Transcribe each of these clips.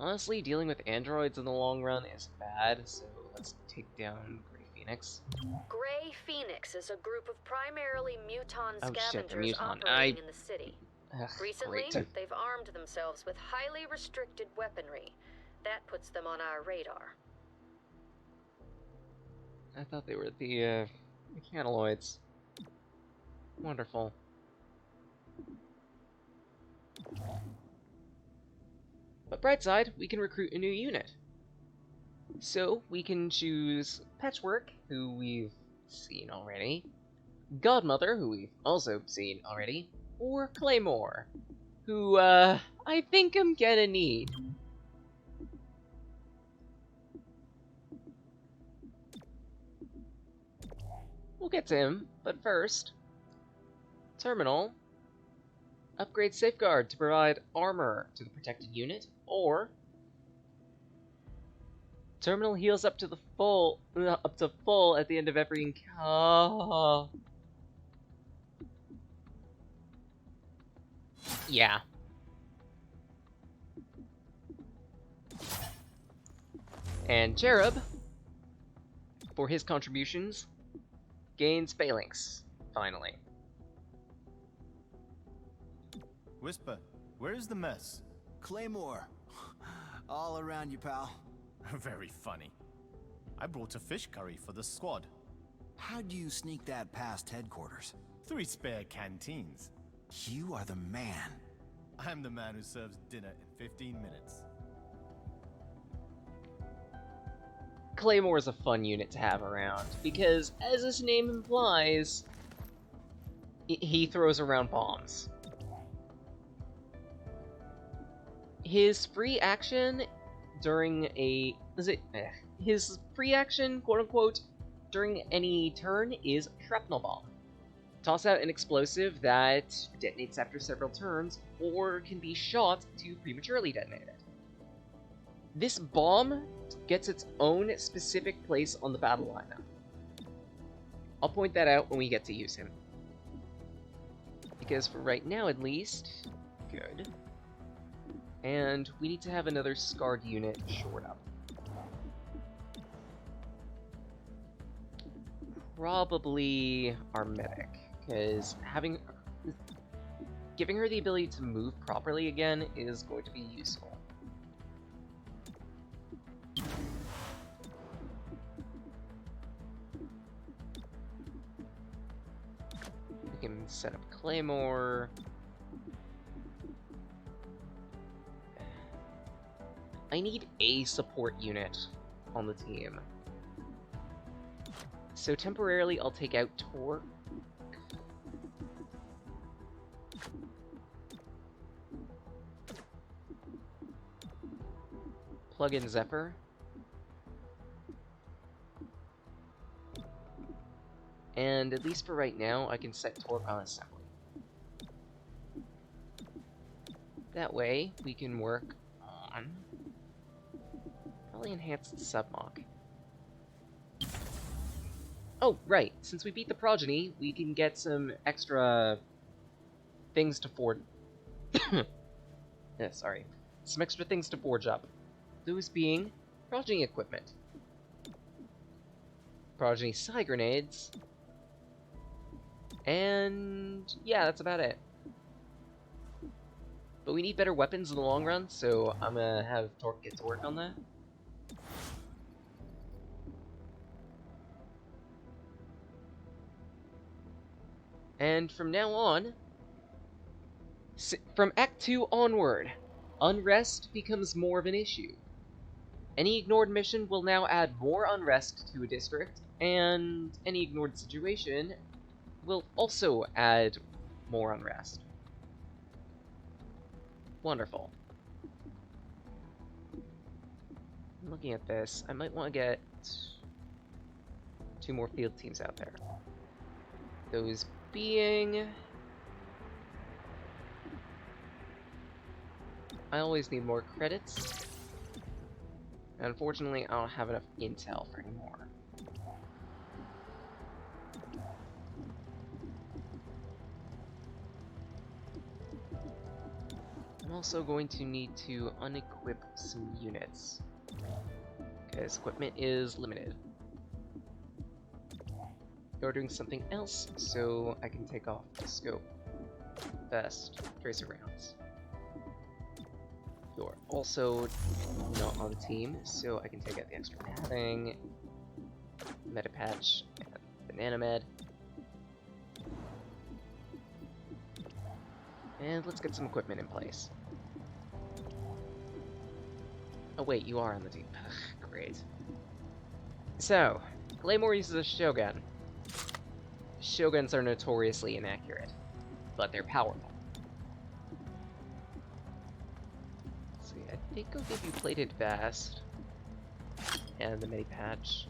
Honestly, dealing with androids in the long run is bad, so let's take down Grey Phoenix. Grey Phoenix is a group of primarily muton Oh shit, they're scavengers muton. operating in the city. Ugh, Recently, great. they've armed themselves with highly restricted weaponry. That puts them on our radar. I thought they were the mechanoids. Wonderful. But bright side, we can recruit a new unit. So we can choose Patchwork, who we've seen already, Godmother, who we've also seen already, or Claymore, who I think I'm gonna need. We'll get to him, but first, Terminal. Upgrade Safeguard to provide armor to the protected unit, or Terminal heals up to full at the end of every encounter. Yeah. And Cherub, for his contributions, gains phalanx, finally. Whisper, where is the mess? Claymore. All around you, pal. Very funny. I brought a fish curry for the squad. How'd you sneak that past headquarters? 3 spare canteens. You are the man. I'm the man who serves dinner in 15 minutes. Claymore is a fun unit to have around, because, as his name implies, he throws around bombs. His free action during his free action, quote-unquote, during any turn is Shrapnel Bomb. Toss out an explosive that detonates after several turns, or can be shot to prematurely detonate it. This bomb gets its own specific place on the battle lineup. I'll point that out when we get to use him. Because for right now, at least, good. And we need to have another scarred unit shored up. Probably our medic, because giving her the ability to move properly again is going to be useful. We can set up Claymore. I need a support unit on the team. So temporarily I'll take out Torque. Plug in Zephyr. And at least for right now, I can set Torque on assembly. That way, we can work on probably enhanced submock. Oh, right. Since we beat the Progeny, we can get some extra things to forge. Yeah, sorry. Some extra things to forge up. Those being Progeny equipment, Progeny Psy Grenades, and yeah, that's about it. But we need better weapons in the long run, so I'm gonna have Torque get to work on that. And from now on, from Act 2 onward, unrest becomes more of an issue. Any ignored mission will now add more unrest to a district, and any ignored situation will also add more unrest. Wonderful. Looking at this, I might want to get 2 more field teams out there. Those being... I always need more credits. Unfortunately, I don't have enough intel for anymore. I'm also going to need to unequip some units, because equipment is limited. Ordering something else so I can take off the scope, vest, tracer rounds. You're also not on the team, so I can take out the extra padding, Metapatch, and Banana Med. And let's get some equipment in place. Oh wait, you are on the team. Great. So, Claymore uses a Shogun. Shoguns are notoriously inaccurate, but they're powerful. Let's see, I think I'll give you Plated Vest and the mini patch.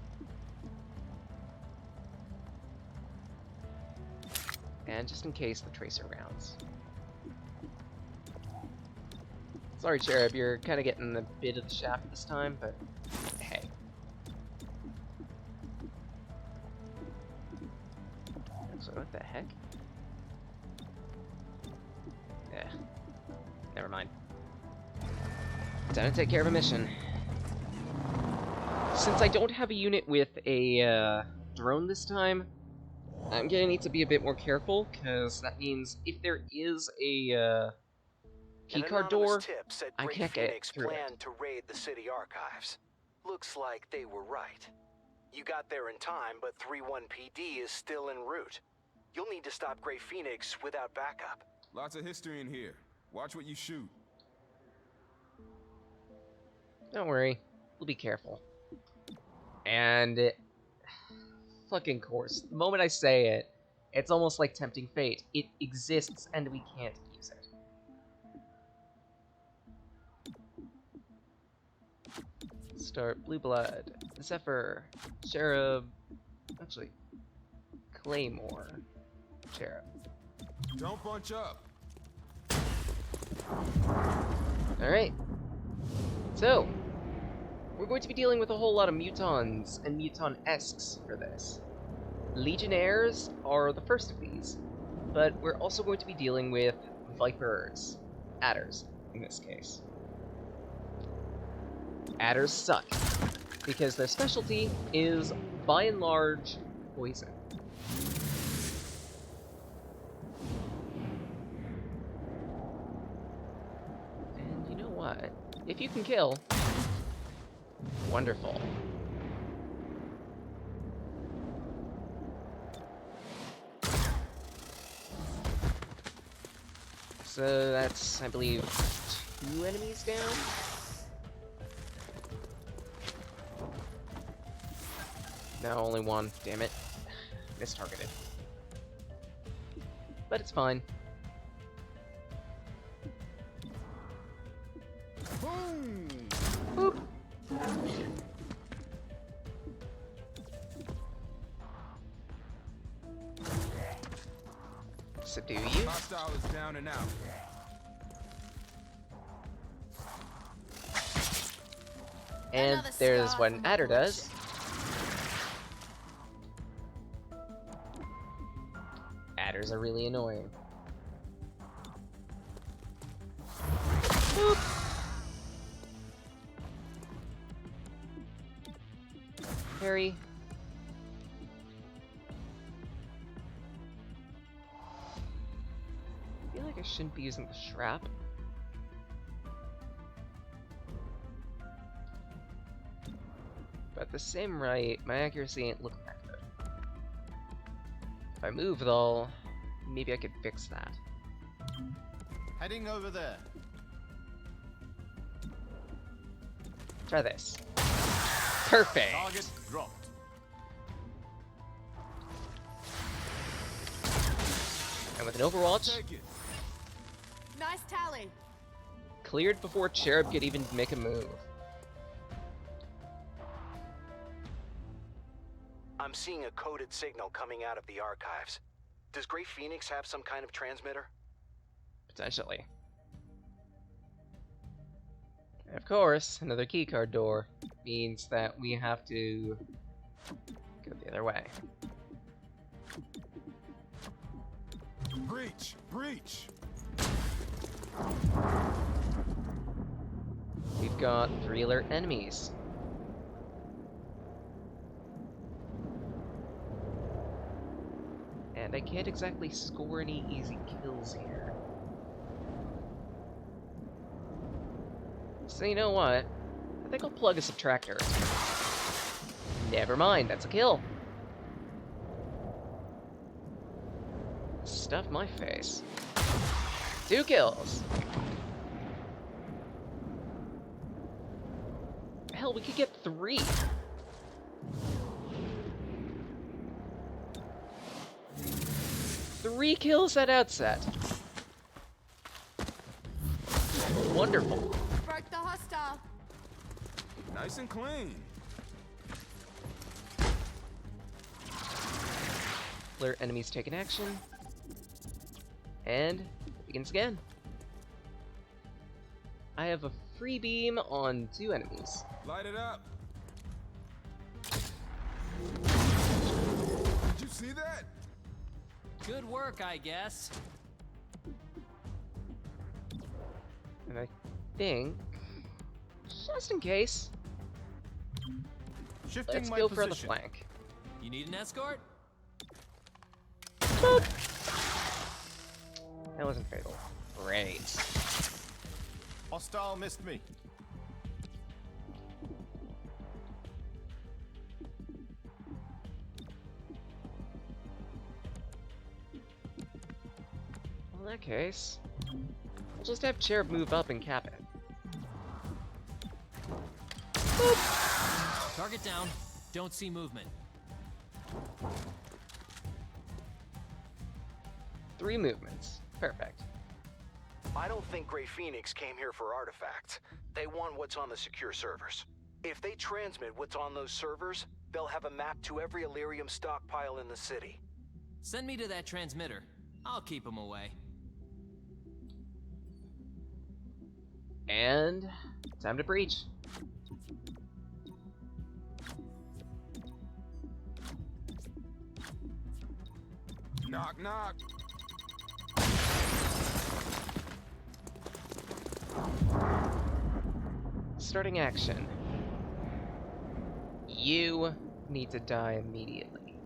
And just in case, the tracer rounds. Sorry, Cherub, you're kind of getting a bit of the shaft this time, but hey. So what the heck? Yeah. Never mind. Time to take care of a mission. Since I don't have a unit with a drone this time, I'm gonna need to be a bit more careful, because that means if there is a keycard door, I can't get through it. To raid the city archives. Looks like they were right. You got there in time, but 3-1 PD is still en route. You'll need to stop Grey Phoenix without backup. Lots of history in here. Watch what you shoot. Don't worry, we'll be careful. And fucking course, the moment I say it, it's almost like tempting fate. It exists and we can't use it. Start Blue Blood, Zephyr, Cherub, actually, Claymore, Cherub. Don't bunch up. Alright. So, we're going to be dealing with a whole lot of mutons and muton-esques for this. Legionnaires are the first of these, but we're also going to be dealing with Vipers. Adders, in this case. Adders suck, because their specialty is, by and large, poison. And you know what? If you can kill, wonderful. So that's, I believe, 2 enemies down? No, only 1. Damn it. Mistargeted. But it's fine. Boom! Boop! Subdue you. Hostile is down and out. And Another there's scar what from an my adder does. collection. Adders are really annoying. Boop. Parry. I feel like I shouldn't be using the Shrap. But at the same rate, my accuracy ain't looking that good. If I move though, maybe I could fix that. Heading over there. Try this. Perfect! Target dropped. And with an Overwatch, Take it. Nice tally. cleared before Cherub could even make a move. I'm seeing a coded signal coming out of the archives. Does Grey Phoenix have some kind of transmitter? Potentially. And of course, another keycard door means that we have to go the other way. Breach! Breach! got 3 alert enemies. And I can't exactly score any easy kills here. So you know what? I think I'll plug a subtractor. Never mind, that's a kill. Stuff my face. 2 kills. Hell, we could get 3. Three kills at outset. Wonderful. Broke the hostile. Nice and clean. Alert enemies take an action. And it begins again. I have a free beam on 2 enemies. Light it up. Did you see that? Good work, I guess. And I think, just in case, Shifting let's my go position. for the flank. You need an escort? Boop. That wasn't fatal. Great. Hostile missed me. Well, in that case, we'll just have Cherub move up and cap it. Target down. Don't see movement. 3 movements. Perfect. I don't think Grey Phoenix came here for artifacts. They want what's on the secure servers. If they transmit what's on those servers, they'll have a map to every Illyrium stockpile in the city. Send me to that transmitter. I'll keep him away. And time to breach. Knock, knock. Starting action. You need to die immediately.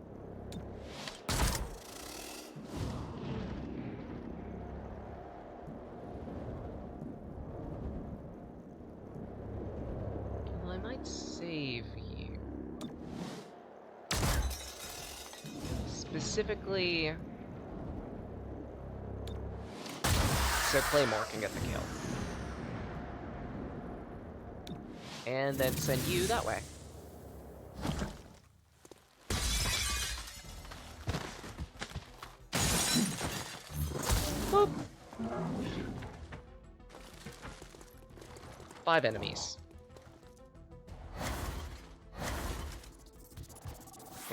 Well, I might save you. Specifically, so Claymore can get the kill. And then send you that way. Boop. 5 enemies.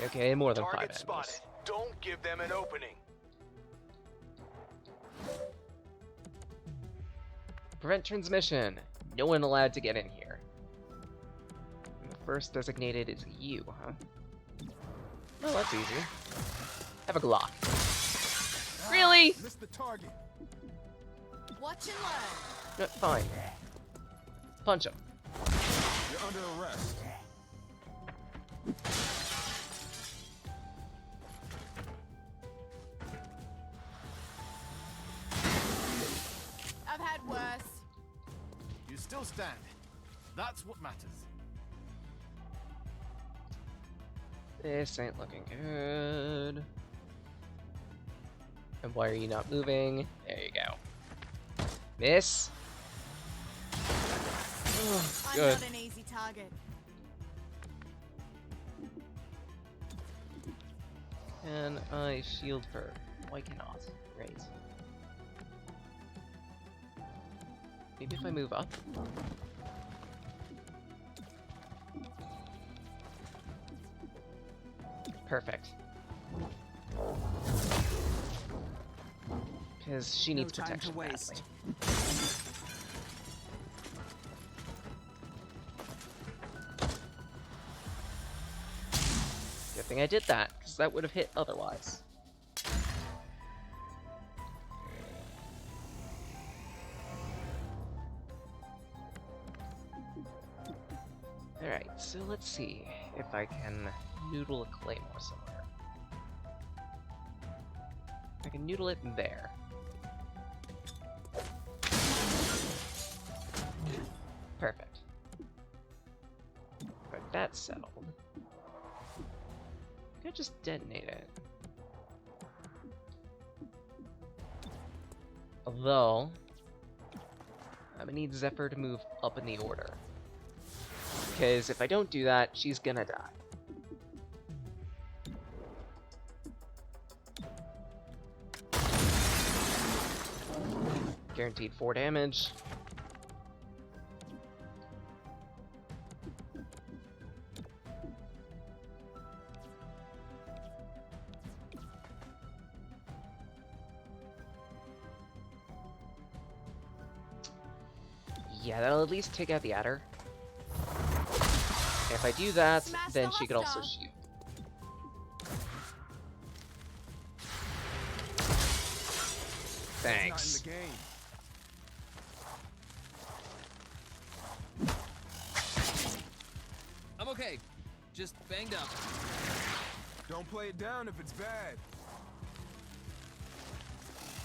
Okay, more than 5 Target enemies. spotted. Don't give them an opening. Prevent transmission. No one allowed to get in here. And the first designated is you, huh? Oh, that's easy. Have a Glock. Really? Missed the target. Watch and learn. No, fine. Punch him. You're under arrest. I've had worse. You still stand. That's what matters. This ain't looking good. And why are you not moving? There you go. Miss. Oh, I'm good. not an easy target. Can I shield her? Why cannot? Great. Maybe if I move up? Perfect. Because she needs No time to protection waste. badly. Good thing I did that, because that would have hit otherwise. Alright, so let's see if I can noodle a claymore somewhere. I can noodle it there. Perfect. But that's settled. I could just detonate it. Although, I'm gonna need Zephyr to move up in the order. Because if I don't do that, she's gonna die. Guaranteed 4 damage. Yeah, that'll at least take out the adder. If I do that, then she could also shield. Thanks. Not in the game. I'm okay. Just banged up. Don't play it down if it's bad.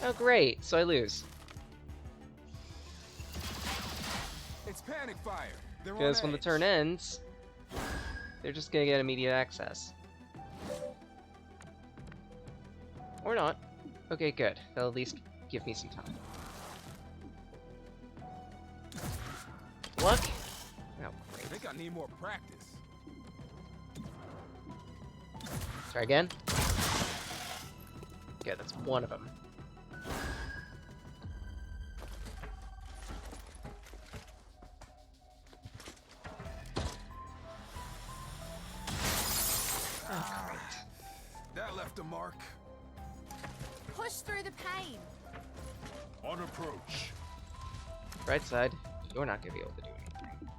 Oh great, so I lose. It's panic fire. They're on Because when the edge. turn ends, they're just gonna get immediate access. Or not. Okay, good. That'll at least give me some time. Luck? Oh, I great. think I need more practice. Try again. Okay, that's one of them. Oh, great. That left a mark. Push through the pain. On approach. Right side, you're not gonna be able to do anything.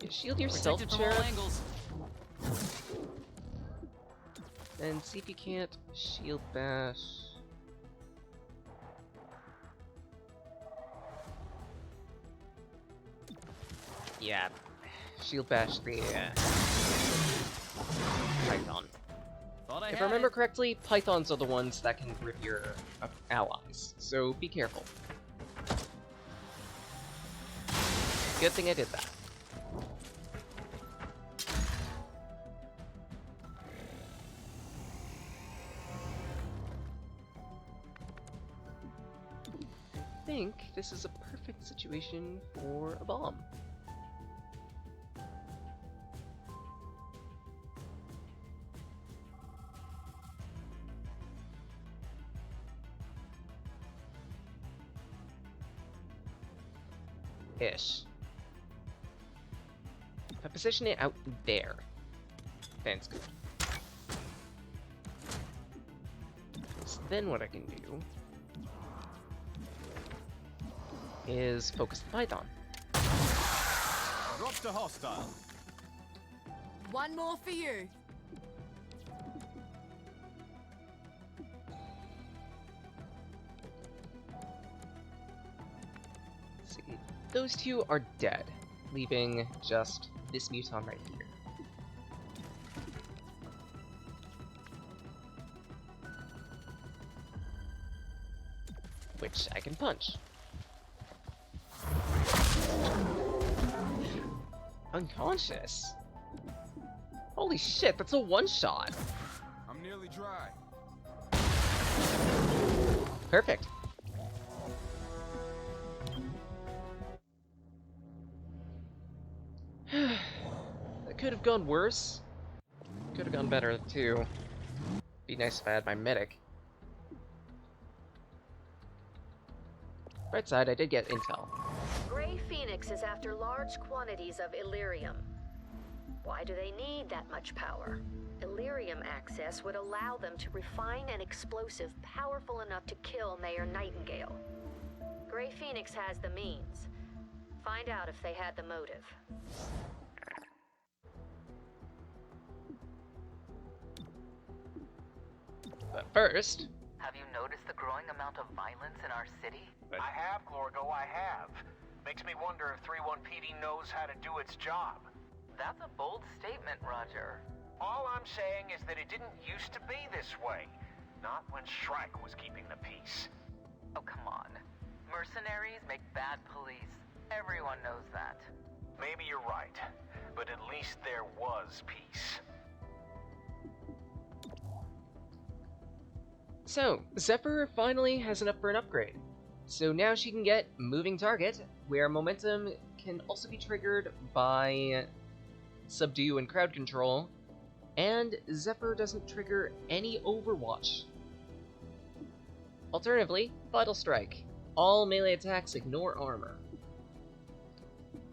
Yeah, shield yourself, Protected from all Sheriff, angles. and see if you can't shield bash. Yeah, shield bash the Python. Thought I If had I remember it. correctly, Pythons are the ones that can rip your allies, so be careful. Good thing I did that. I think this is a perfect situation for a bomb. Ish. If I position it out there, then it's good. So then what I can do is focus the Python. Drop to hostile. One more for you. See, those two are dead, leaving just this muton right here. Which I can punch. Unconscious? Holy shit, that's a one-shot! I'm nearly dry. Perfect. That could have gone worse. Could have gone better, too. Be nice if I had my medic. Right side, I did get intel. Gray Phoenix is after large quantities of Illyrium. Why do they need that much power? Illyrium access would allow them to refine an explosive powerful enough to kill Mayor Nightingale. Gray Phoenix has the means. Find out if they had the motive. first... Have you noticed the growing amount of violence in our city? I have, Glorgo, I have. Makes me wonder if 3-1 PD knows how to do its job. That's a bold statement, Roger. All I'm saying is that it didn't used to be this way. Not when Shrike was keeping the peace. Oh, come on. Mercenaries make bad police. Everyone knows that. Maybe you're right, but at least there was peace. So, Zephyr finally has enough for an upgrade. So now she can get Moving Target, where momentum can also be triggered by Subdue and Crowd Control, and Zephyr doesn't trigger any Overwatch. Alternatively, Vital Strike. All melee attacks ignore armor.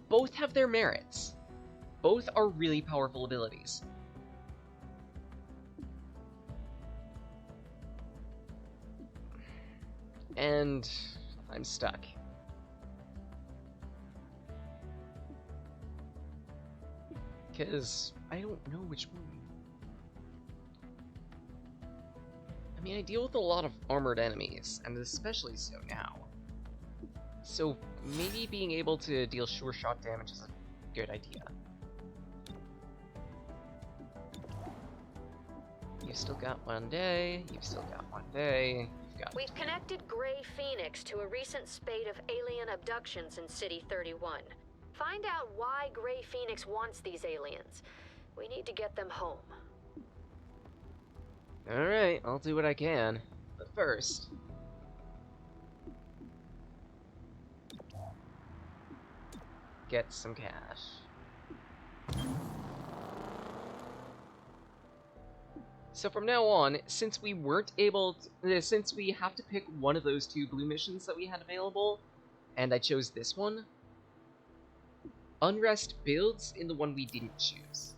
Both have their merits. Both are really powerful abilities. And I'm stuck. Because I don't know which one. I mean, I deal with a lot of armored enemies, and especially so now. So maybe being able to deal sure shot damage is a good idea. You've still got 1 day, you've still got 1 day. We've connected Grey Phoenix to a recent spate of alien abductions in City 31. Find out why Grey Phoenix wants these aliens. We need to get them home. Alright, I'll do what I can. But first... get some cash. So from now on, since we weren't able to, since we have to pick one of those 2 blue missions that we had available, and I chose this one, Unrest builds in the one we didn't choose.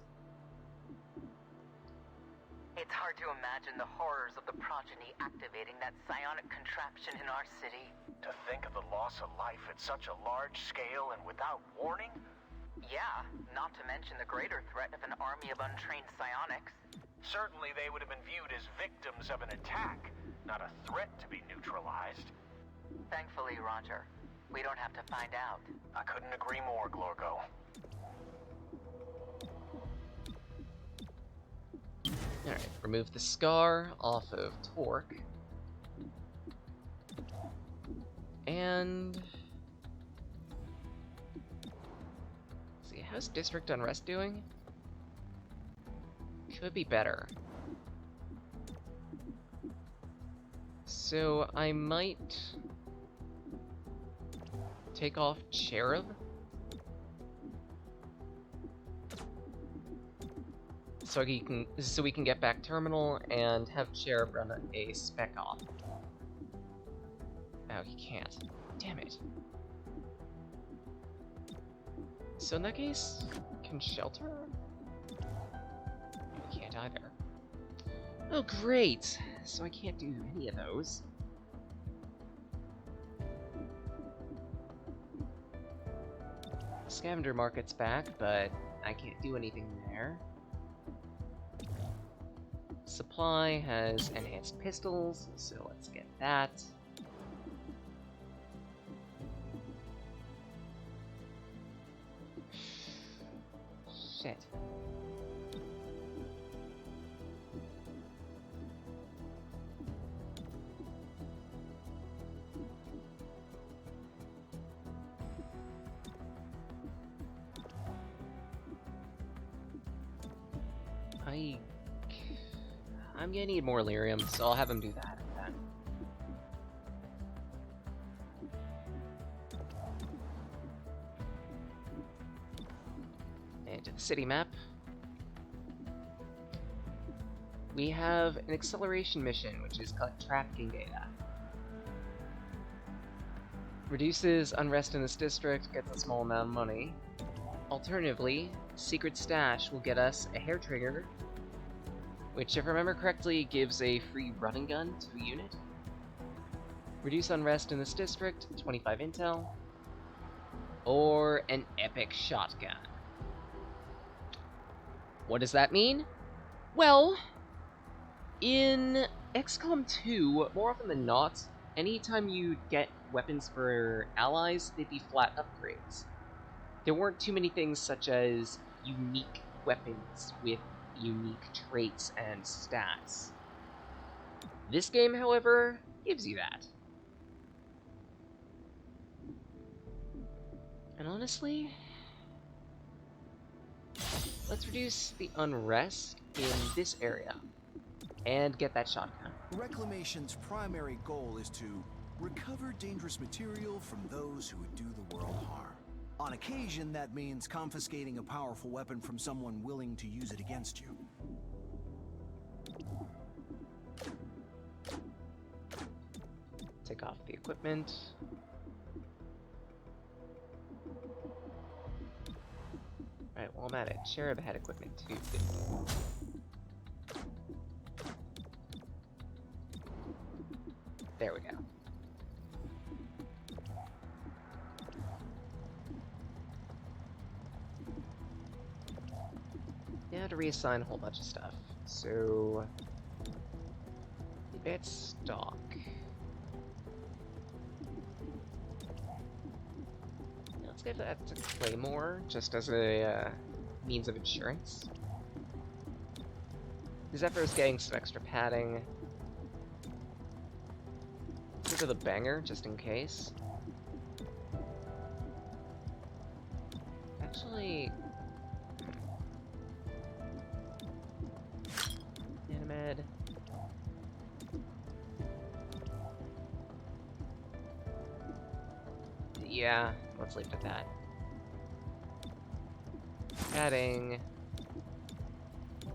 It's hard to imagine the horrors of the progeny activating that psionic contraption in our city. To think of the loss of life at such a large scale and without warning? Yeah, not to mention the greater threat of an army of untrained psionics. Certainly they would have been viewed as victims of an attack, not a threat to be neutralized. Thankfully, Roger, we don't have to find out. I couldn't agree more, Glorgo. Alright, remove the scar off of Torque. And... let's see, how's District Unrest doing? Could be better. So I might take off Cherub. So we can get back Terminal and have Cherub run a spec off. Oh, he can't. Damn it. So in that case, can Shelter? Can't either. Oh, great! So I can't do any of those. Scavenger Market's back, but I can't do anything there. Supply has enhanced pistols, so let's get that. Shit. I'm gonna need more lyrium, so I'll have him do that then. And to the city map. We have an acceleration mission, which is collect trafficking data. Reduces unrest in this district, gets a small amount of money. Alternatively, Secret Stash will get us a hair trigger, which, if I remember correctly, gives a free running gun to a unit. Reduce unrest in this district, 25 intel. Or an epic shotgun. What does that mean? Well, In XCOM 2, more often than not, anytime you get weapons for allies, they'd be flat upgrades. There weren't too many things such as unique weapons with unique traits and stats. This game, however, gives you that. And honestly, let's reduce the unrest in this area and get that shotgun. Reclamation's primary goal is to recover dangerous material from those who would do the world harm. On occasion, that means confiscating a powerful weapon from someone willing to use it against you. Take off the equipment. Right, while I'm at it, Cherub had equipment too. There we go. You had to reassign a whole bunch of stuff. So, advanced stock. Let's give that to Claymore, just as a means of insurance. Zephyr's getting some extra padding. Give her the banger, just in case. Actually... Animed. Yeah, let's leave it at that. Padding.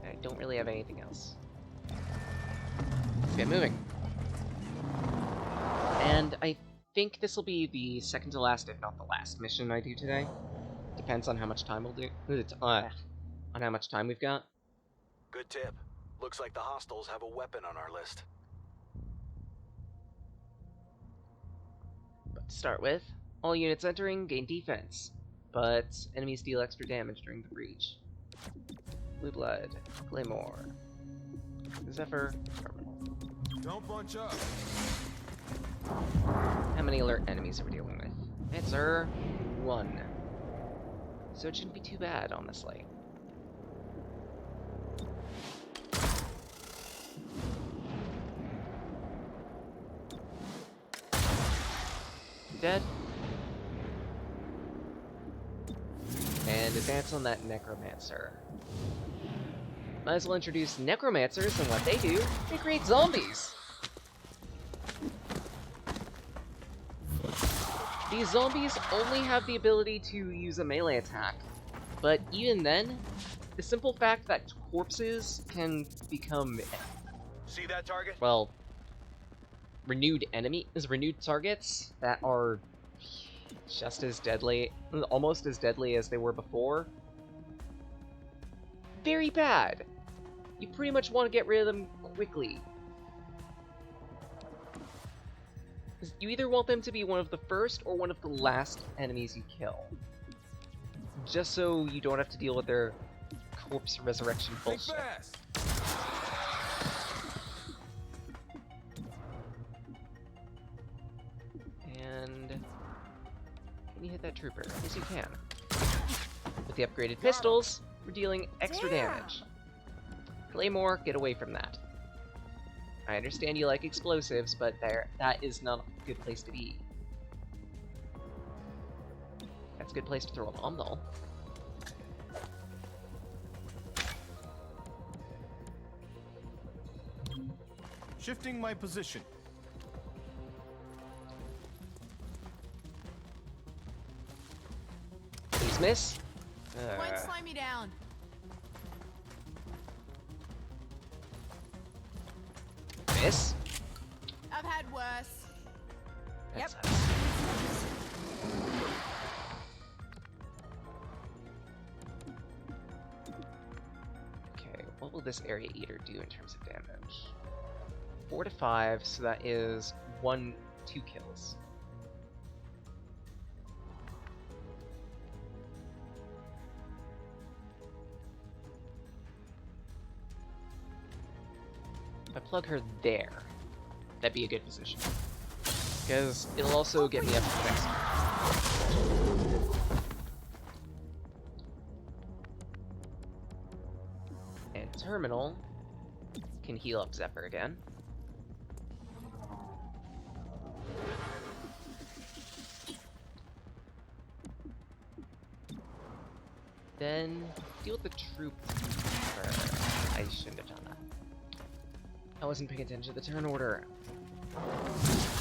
I don't really have anything else. Let's get moving. And I think this will be the second to last, if not the last mission I do today. Depends on how much time we'll do. On how much time we've got. Good tip. Looks like the hostiles have a weapon on our list. But to start with, all units entering gain defense, but enemies deal extra damage during the breach. Blue Blood, Claymore, Zephyr, Terminal. Don't bunch up. How many alert enemies are we dealing with? Answer 1. So it shouldn't be too bad, honestly. Dead. And advance on that Necromancer. Might as well introduce Necromancers, and what they do, they create zombies! These zombies only have the ability to use a melee attack, but even then, the simple fact that corpses can become... See that target? Well, renewed targets that are just as deadly, almost as deadly as they were before. Very bad. You pretty much want to get rid of them quickly. You either want them to be one of the first or one of the last enemies you kill. Just so you don't have to deal with their corpse resurrection bullshit. Fast. And can you hit that trooper? Yes, you can. With the upgraded pistols, we're dealing extra damage. Claymore, get away from that. I understand you like explosives, but that is not a good place to be. That's a good place to throw a bomb, though. Shifting my position. Please miss. Won't slow me down. Miss. I've had worse. That Yep. sucks. Okay, what will this area eater do in terms of damage? 4 to 5, so that is 2 kills. plug her there. That'd be a good position. Because it'll also get me up to the next one. And Terminal can heal up Zephyr again. Then deal with the troop. I shouldn't have done that. I wasn't paying attention to the turn order.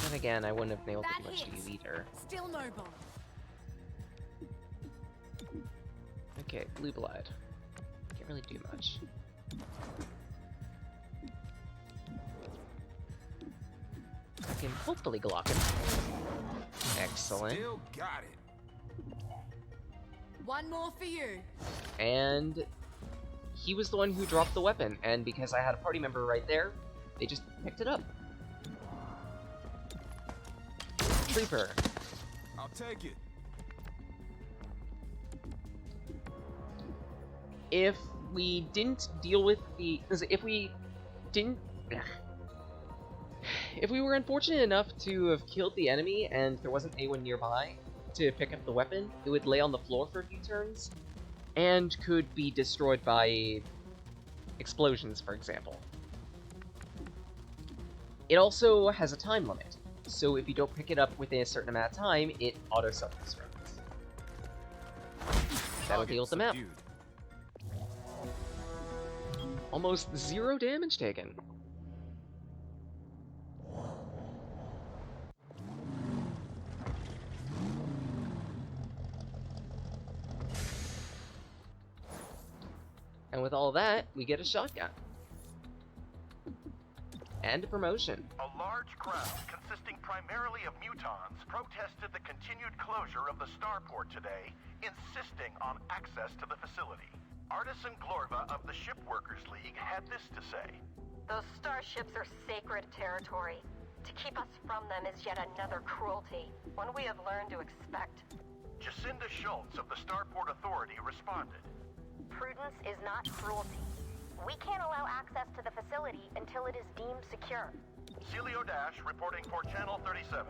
Then again, I wouldn't have been able to do much to you either. Still mobile. Okay, Blue Blood. Can't really do much. I can hopefully Glock him. Excellent. Still got it. One more for you. And he was the one who dropped the weapon, and because I had a party member right there, they just picked it up. Trooper. I'll take it. If we didn't deal with the... If we didn't... If we were unfortunate enough to have killed the enemy and there wasn't anyone nearby to pick up the weapon, it would lay on the floor for a few turns and could be destroyed by explosions, for example. It also has a time limit, so if you don't pick it up within a certain amount of time, it auto-self-destructs. That'll deal with the map. Almost 0 damage taken. And with all that, we get a shotgun. And a promotion. A large crowd consisting primarily of mutons protested the continued closure of the starport today, insisting on access to the facility. Artisan Glorva of the Shipworkers League had this to say. Those starships are sacred territory. To keep us from them is yet another cruelty, one we have learned to expect. Jacinda Schultz of the Starport Authority responded. Prudence is not cruelty. We can't allow access to the facility until it is deemed secure. Celio Dash reporting for Channel 37.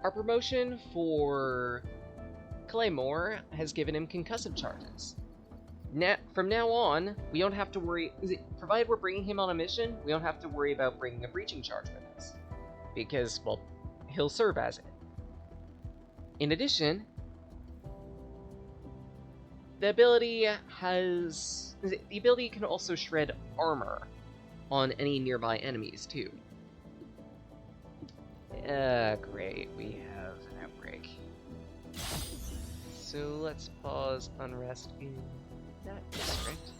Our promotion for Claymore has given him concussive charges. From now on, we don't have to worry... provided we're bringing him on a mission, we don't have to worry about bringing a breaching charge with us. Because, well, he'll serve as it. In addition, the ability can also shred armor on any nearby enemies, too. Great, we have an outbreak. So let's pause unrest in that district.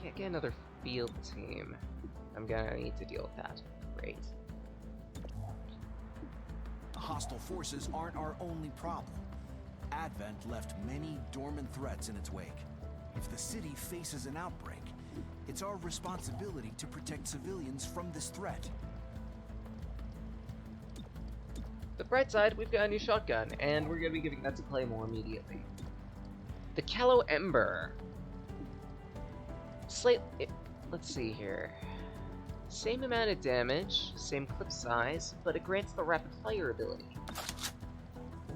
Can't get another field team. I'm gonna need to deal with that. Great. Hostile forces aren't our only problem. Advent left many dormant threats in its wake. If the city faces an outbreak, it's our responsibility to protect civilians from this threat. The bright side, we've got a new shotgun, and we're gonna be giving that to Claymore immediately. The Callow Ember. Let's see here. Same amount of damage, same clip size, but it grants the rapid fire ability.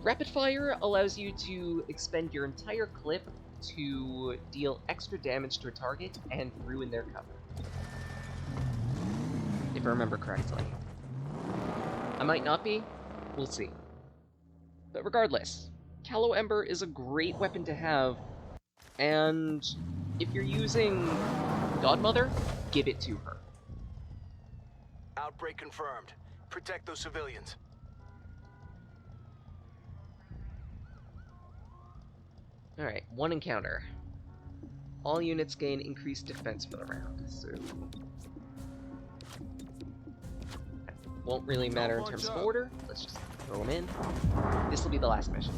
Rapid fire allows you to expend your entire clip to deal extra damage to a target and ruin their cover. If I remember correctly. I might not be, we'll see. But regardless, Callow Ember is a great weapon to have, and if you're using Godmother, give it to her. Outbreak confirmed. Protect those civilians. Alright, one encounter. All units gain increased defense for the round, so... won't really matter in terms of order. Let's just throw them in. This will be the last mission.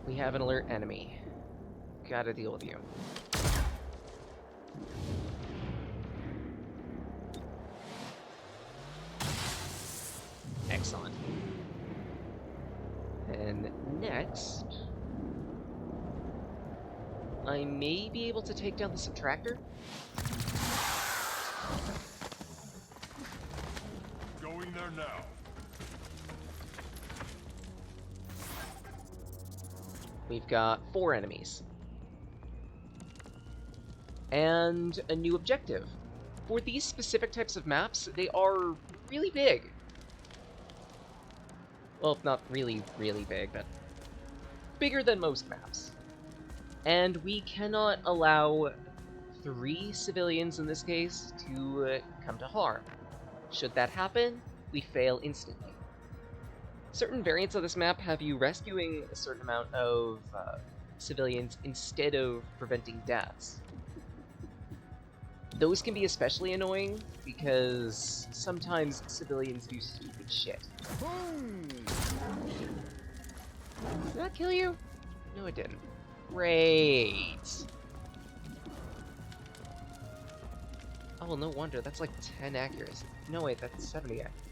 We have an alert enemy. Gotta deal with you. Excellent. And next, I may be able to take down the subtractor. Going there now. We've got 4 enemies. And a new objective. For these specific types of maps, they are really big. Well, not really, really big, but bigger than most maps. And we cannot allow 3 civilians, in this case, to come to harm. Should that happen, we fail instantly. Certain variants of this map have you rescuing a certain amount of civilians instead of preventing deaths. Those can be especially annoying because sometimes civilians do stupid shit. Did that kill you? No, it didn't. Great. Oh, well, no wonder. That's like 10 accuracy. No, wait, that's 70 accuracy.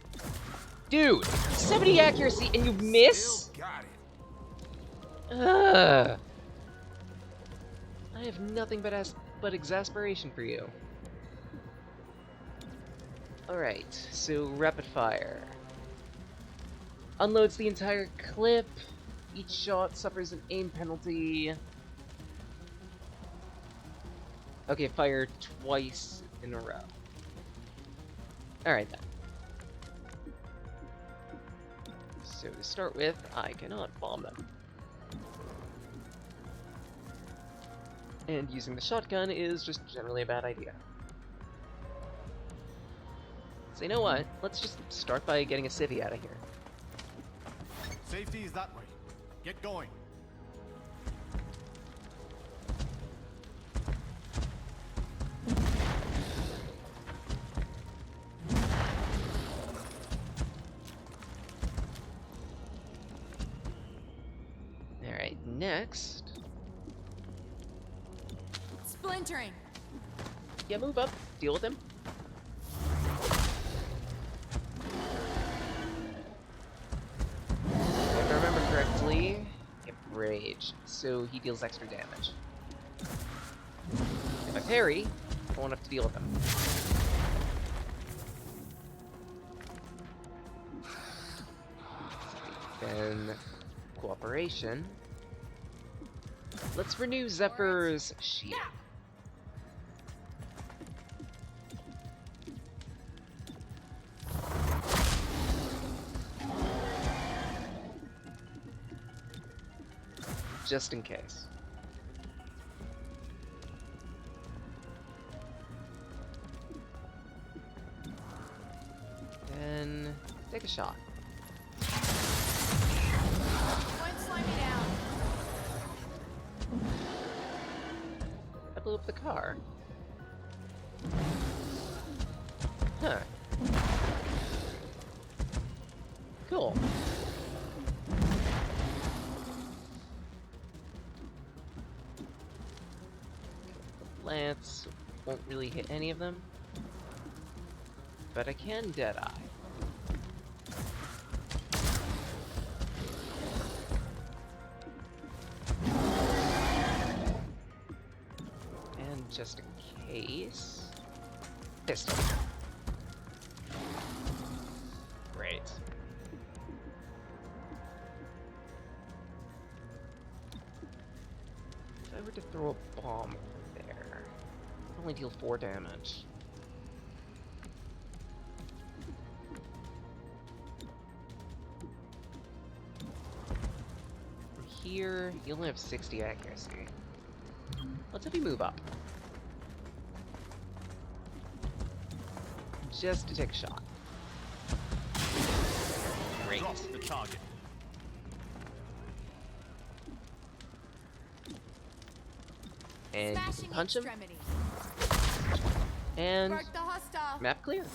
Dude! 70 accuracy and you miss? Still got it. Ugh. I have nothing but exasperation for you. Alright, so rapid fire. Unloads the entire clip. Each shot suffers an aim penalty. Okay, fire twice in a row. Alright then. So to start with, I cannot bomb them. And using the shotgun is just generally a bad idea. So you know what? Let's just start by getting a civvy out of here. Safety is that way. Get going. Alright, next. Splintering. Yeah, move up. Deal with him. If I remember correctly, yep, rage. So he deals extra damage. If I parry, I won't have to deal with him. Then cooperation. Let's renew Zephyr's shield. Just in case. Then take a shot. Won't slow me down. I blew up the car. Huh. Cool. Lance won't really hit any of them, but I can Deadeye. And just in case, pistol. Great. If I were to throw a bomb over there, I'd only deal 4 damage. From here, you only have 60 accuracy. Let's have you move up. Just to take a shot. Great. Drop the target. And you can Smashing punch him, extremity. and Broke the hostile. map clear.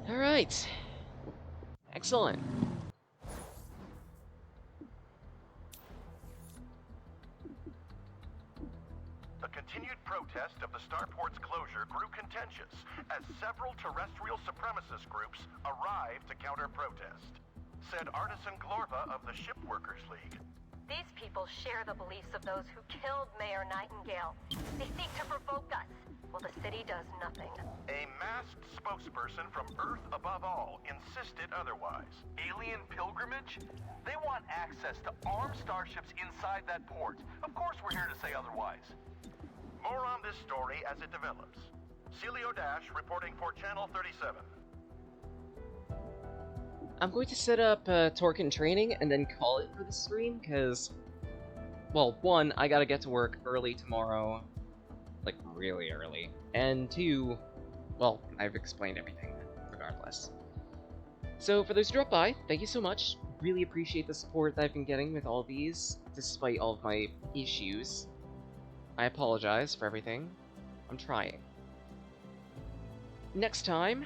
Alright. Excellent. The continued protest of the starport's closure grew contentious as several terrestrial supremacist groups arrived to counter protest. Said Artisan Glorva of the Shipworkers League. These people share the beliefs of those who killed Mayor Nightingale. They seek to provoke us, while the city does nothing. A masked spokesperson from Earth Above All insisted otherwise. Alien pilgrimage? They want access to armed starships inside that port. Of course we're here to say otherwise. More on this story as it develops. Celio Dash reporting for Channel 37. I'm going to set up Torque and training and then call it for the stream, because, well, one, I gotta get to work early tomorrow, like really early, and two, well, I've explained everything regardless. So for those who dropped by, thank you so much. Really appreciate the support that I've been getting with all of these, despite all of my issues. I apologize for everything. I'm trying. Next time,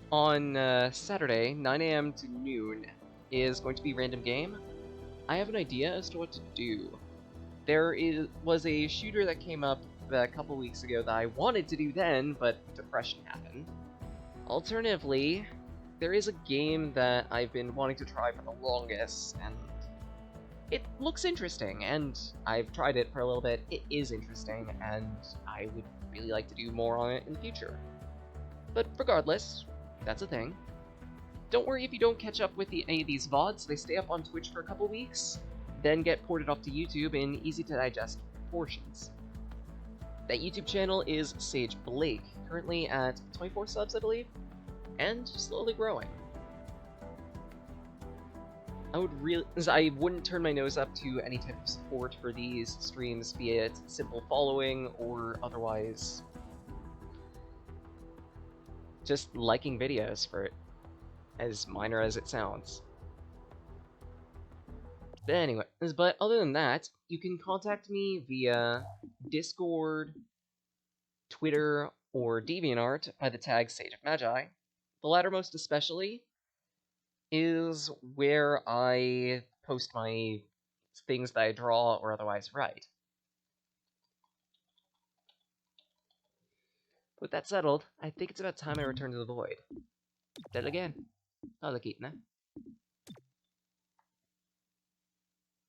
on Saturday, 9 AM to noon, is going to be random game. I have an idea as to what to do. Was a shooter that came up a couple weeks ago that I wanted to do then, but depression happened. Alternatively, there is a game that I've been wanting to try for the longest, and it looks interesting, and I've tried it for a little bit. It is interesting, and I would really like to do more on it in the future. But regardless, that's a thing. Don't worry if you don't catch up with any of these VODs. They stay up on Twitch for a couple weeks, then get ported off to YouTube in easy-to-digest portions. That YouTube channel is Sage Blake, currently at 24 subs, I believe, and slowly growing. I wouldn't turn my nose up to any type of support for these streams, be it simple following or otherwise just liking videos, for it, as minor as it sounds. But other than that, you can contact me via Discord, Twitter, or DeviantArt by the tag Sage of Magi. The latter most especially is where I post my things that I draw or otherwise write. With that settled, I think it's about time I return to the void. Del again. Nakikita na.